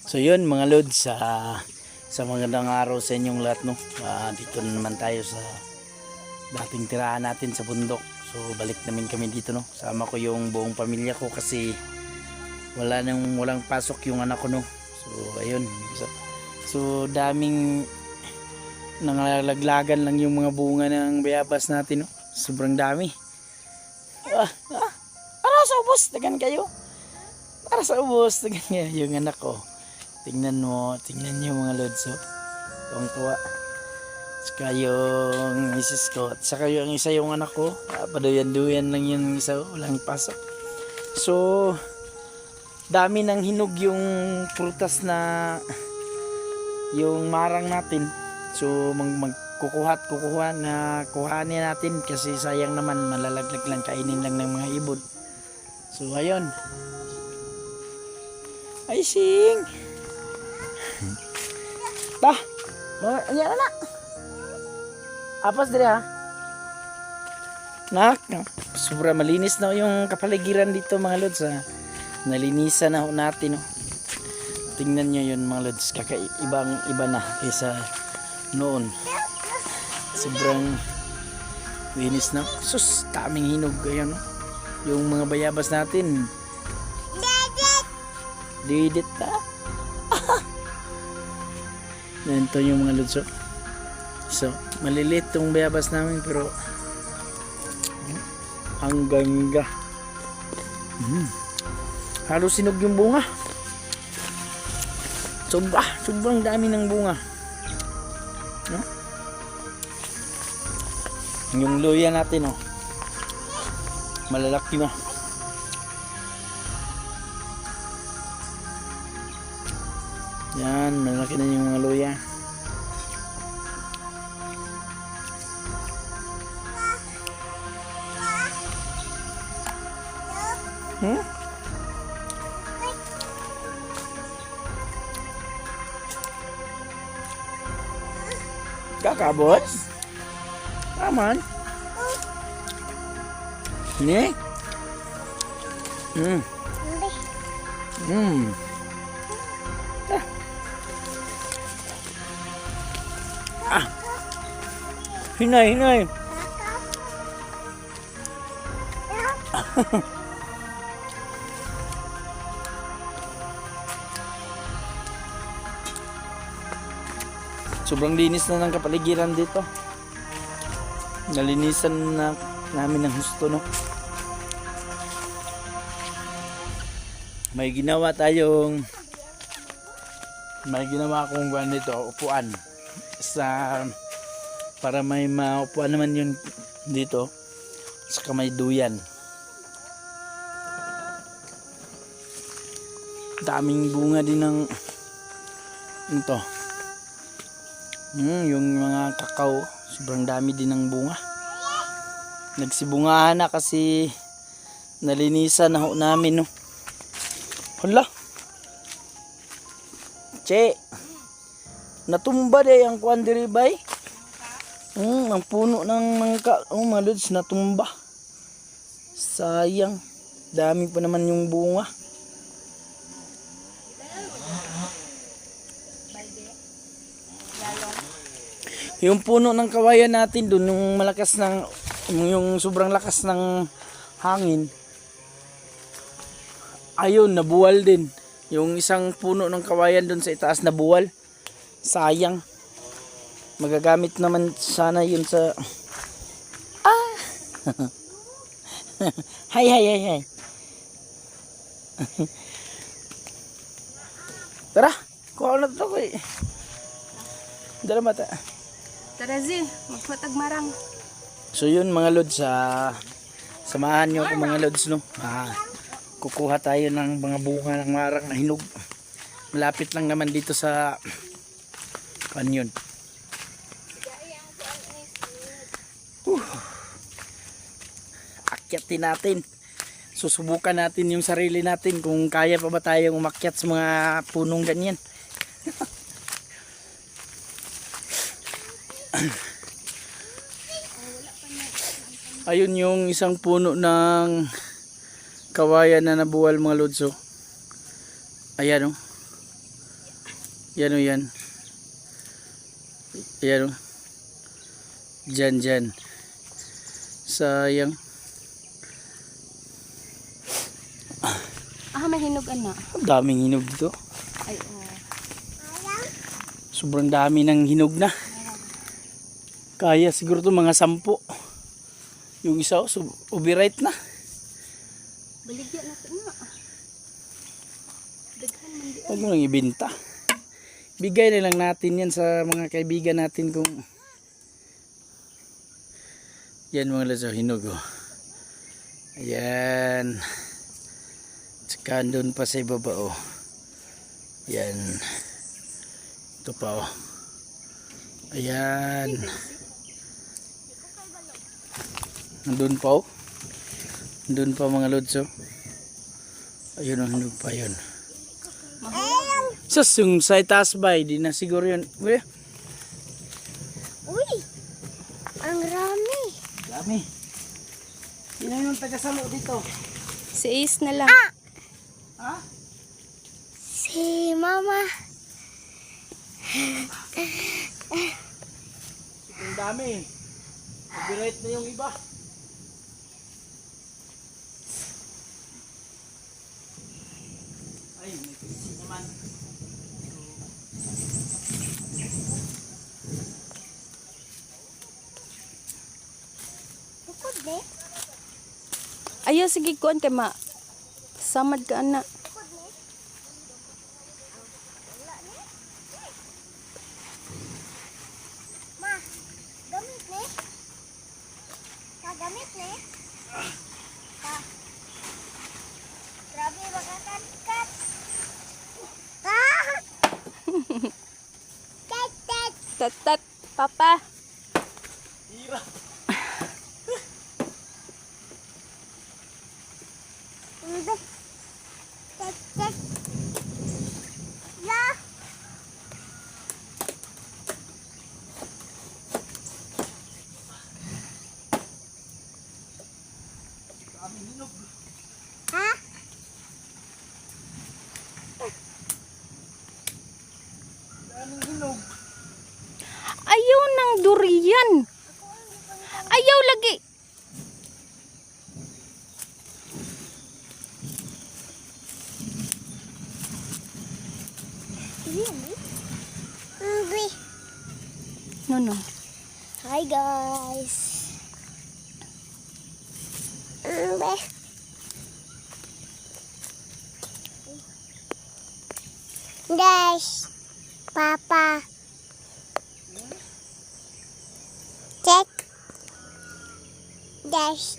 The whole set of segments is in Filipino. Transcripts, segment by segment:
So yun mga lods, sa magandang araw sa inyong lahat, no. Dito na naman tayo sa dating tirahan natin sa bundok. So balik namin kami dito, no. Sama ko yung buong pamilya ko kasi walang pasok yung anak ko, no. So ayun. So daming nangalaglagan lang yung mga bunga ng bayabas natin, no. Sobrang dami. Para sa ubos, dagan kayo. Para sa ubos, dagan kayo. Yung anak ko. Tingnan niyo mga lods, oh. Tuwang-tuwa. Saka yung misis ko, at saka yung isa yung anak ko, paduyan-duyan lang yung isa, walang pasok. So, dami nang hinog yung prutas na yung marang natin. So, kukuha na kuhanin natin kasi sayang naman, malalaglag lang, kainin lang ng mga ibon. So, ayun. Ay, sing! Tah, ayan na. Apas dire ha. Nak, sobra malinis na yung kapaligiran dito mga lods, ha. Nalinisan na natin, no. Tingnan nyo yun mga lods, iba na kaysa noon. Sobrang linis na. Sus, daming hinog, ayan, no. Yung mga bayabas natin. Didit ha. Ito yung mga lods, oh. So maliliit tong bayabas namin pero ang ganda. Halos sinog yung bunga. Sobrang dami ng bunga, no? Yung luya natin, oh, malalaki na. Yan, malaki na yung mga luya. Kakabot? Aman? Ini? Hinay. Sobrang linis na ng kapaligiran dito. Nalinisan na namin ng husto, no. May ginawa akong buwan dito, upuan. Para may maupuan naman yun dito. Saka may duyan. Daming bunga din ng ito. Yung mga kakao, sobrang dami din ng bunga. Nagsibungahan na kasi nalinisan na ho namin, no. Hala. Che. Natumba day ang kuan diri bay. Ang puno ng mangka, mga lods, natumba. Sayang. Dami pa naman yung bunga. Yung puno ng kawayan natin doon, yung sobrang lakas ng hangin, ayun, nabuwal din. Yung isang puno ng kawayan doon sa itaas, nabuwal. Sayang. Magagamit naman sana yun sa Hay. Tara, kuha na ito ko eh. Dala mata. Tara Zi, magpatag marang. So yun mga lods, samahan nyo ako mga lods, no. Kukuha tayo ng mga bunga ng marang na hinog. Malapit lang naman dito sa kanyon. Akyatin natin. Susubukan natin yung sarili natin kung kaya pa ba tayong umakyat sa mga punong ganyan. Ayun yung isang puno ng kawayan na nabuwal mga lodso. Ayan o. Yan o yan. Ayan o. Dyan. Sayang. May hinog ana. Ang daming hinog dito. Ay, oh. Sobrang dami ng hinog na. Kaya siguro to mga 10. Yung isa so, overripe na. Baligya na ito na. Daghan man di. Huwag mo nang ibenta. Bigay na lang natin yan sa mga kaibigan natin kung yan mga laso hinog oh. Ayan. Tsaka doon pa sa ibaba oh. Yan. Ito pa oh. Ayan. Nandun pa oh. Nandun pa mga lods oh. Ayun oh, hinog pa yun. Sus, yung sa itaas ba, di na siguro yun. Uy, ang rami. dami. Sino yung tagasalo dito? Si Ace na lang. Ha? Si Mama. Ang dami. Overripe na yung iba. Ay, may kasi naman. Bukod ne? Ayaw, sige kuan kay ma. Samad ka ana. Bukod ne? Wala ne? Ma, gamit ne? Gamit ne? Grabe makakat-kat. Tet. Tatat, papa. Hirap. Tet. Ya. Daming hinog. Ha? Daming hinog. Ayaw ng durian. Ayaw lagi. Really? Hungry. No. Hi guys. Hungry. Guys, Papa. Check. Dash.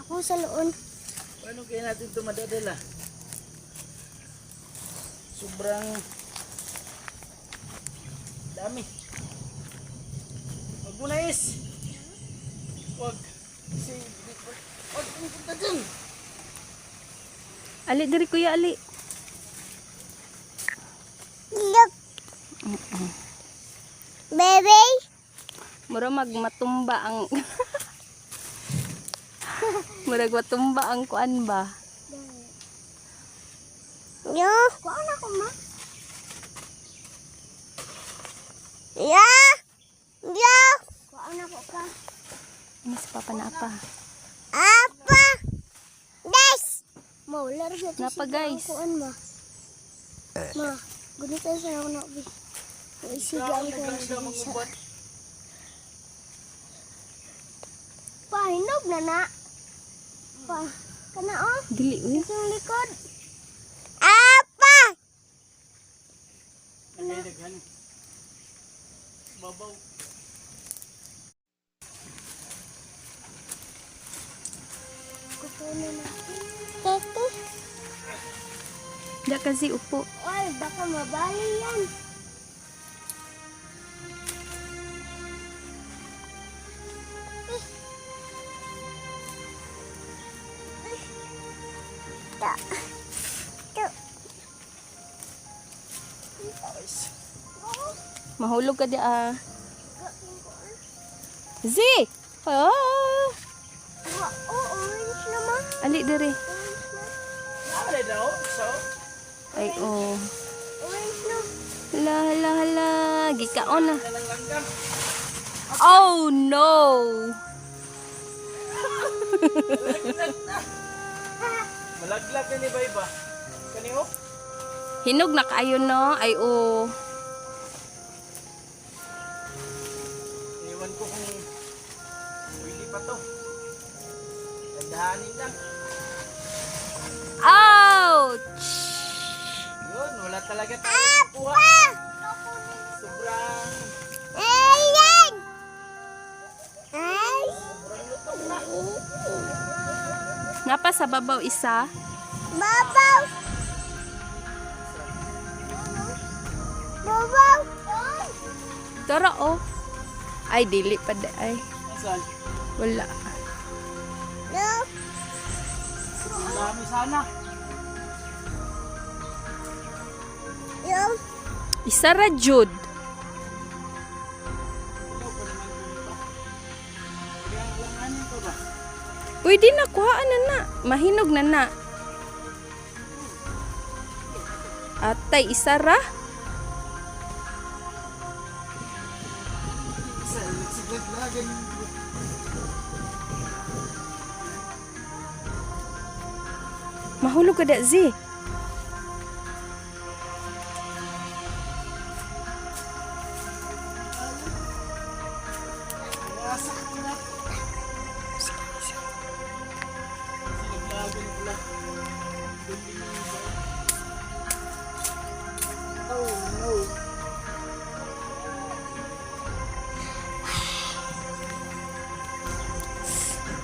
Ako sa loon. Paano kaya natin ito madadala? Sobrang dami. Huwag mo na is. Huwag. Kasi, huwag pumunta dyan. Ali diri kuya ali. Look. Baby. Mura matumba ang Murag matumba ang kuan ba? Yo. Kuan ako ma. Ya. Yo. Kuan ako ka. Ano si papa na apa? Apa? Guys. Maular sa Napa, guys? Kuan ma. Ma, gunit tayo sa ako na bi. Isigaan ko na sa isa. Pahinog na na. Pa, kana oh. Dili uy. Sa likod. Apa? Nagay-daghan. Babaw. Kukunin natin. Tete. Da kasi upo. Oy, baka mabali yan. Ta. Tu. Guys. Mahulog ka di ah. Z! Oh! Orange naman. Ali diri. Ano daw? So, Ay, oh. Orange na. Hala, hala, hala. Gikaon na. yan ang langgam. Oh, no! Malaglag na ni Bayba. Kaniho? Hinog na kayo, no? Ay, oh. Iniwan ko kung pwede pa to. Tandaanin lang. Ouch! Yun, wala talaga tayong kuha. Sobrang Ayan! Ay! Napa sa babaw isa. Babaw! Babaw! Tara, oh. Ay, dili pa da. Ay, asan? wala. No! Ang dami sana. Yung! Isa ra jud. Ilaw pa naman kung ito. Kaya ang langanin ko ba? Pwede na, kuhaan na na. Mahinog na na. Atay, isa ra. Isa, nagsiglag-lagan. Mahulog ka da, Z. Wasak ko na. Siglag-lagan ko lang. Duling yung iba. Oh no.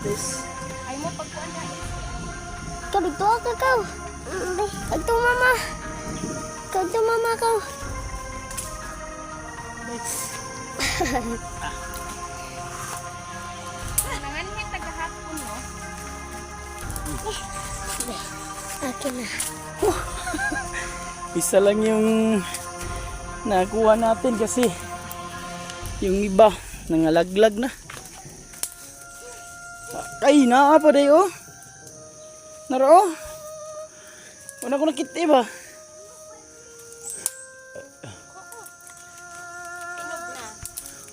This. Ay mo pagkuhan na. Kabito ka kau! Ito mama! Ito mama kau! Nangan niya tagahapon, no? Akin na. Isa lang yung nakuha natin kasi yung iba nangalaglag na. Ay, naa pa day oh. Naro. Wala ko nakita ba?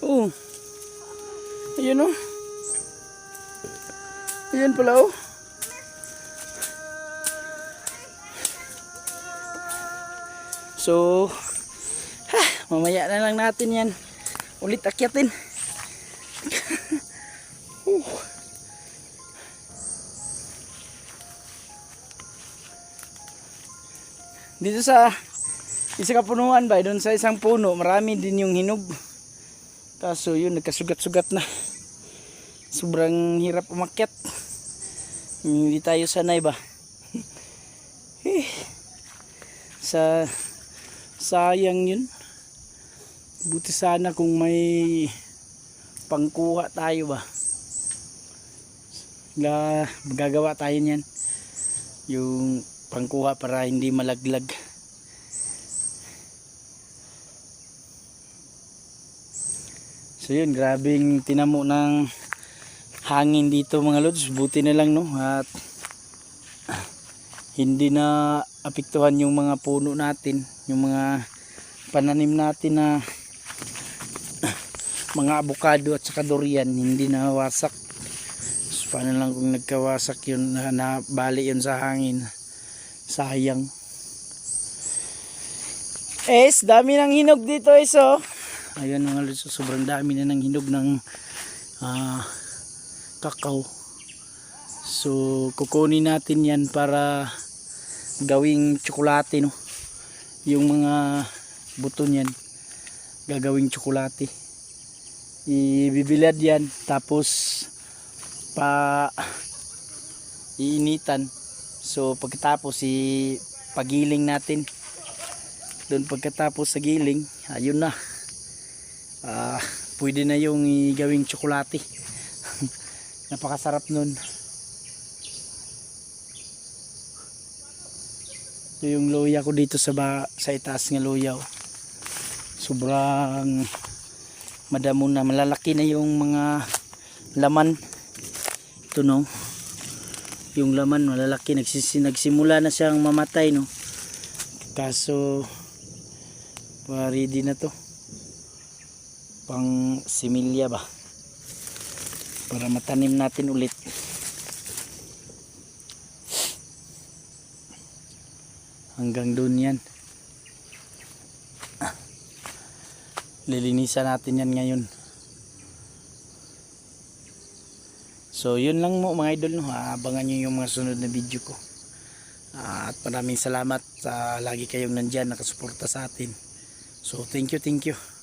Oh. Ayun oh. Ayun pala oh. So, mamaya na lang natin yan. Ulit akyatin. Dito sa isa kapunuan ba, doon sa isang puno, marami din yung hinog. Kaso yun, nagkasugat-sugat na. Sobrang hirap umakyat. Hindi tayo sanay ba. Sayang yun. Buti sana kung may pangkuha tayo ba. Magagawa tayo niyan. Yung pangkuha para hindi malaglag. So yun, grabing tinamo ng hangin dito mga lods. Buti na lang no. At hindi na apektuhan yung mga puno natin, yung mga pananim natin na mga avocado at saka durian, hindi na wasak. So, paano lang kung nagkawasak yun, nabali yun sa hangin, sayang. Dami ng hinog dito oh. Ayun mga lods, sobrang dami na ng hinog ng kakao. So kukunin natin yan para gawing tsokolate no. Yung mga buto niyan gagawing tsokolate. Ibibilad yan tapos iinitan. So pagkatapos pagiling natin. Doon pagkatapos sa giling, ayun na. Pwede na yung gawing tsokolate. Napakasarap nun. Ito yung luya ko dito sa itaas ng luya. Sobrang madamo na, malalaki na yung mga laman. Ito no, yung laman malalaki, nagsimula na siyang mamatay no. Kaso ready na to pang similya ba, para matanim natin ulit. Hanggang doon yan. Lilinisan natin yan ngayon. So yun lang mo mga idol no. Abangan nyo yung mga sunod na video ko. At maraming salamat sa lagi kayong nandyan nakasuporta sa atin. So thank you.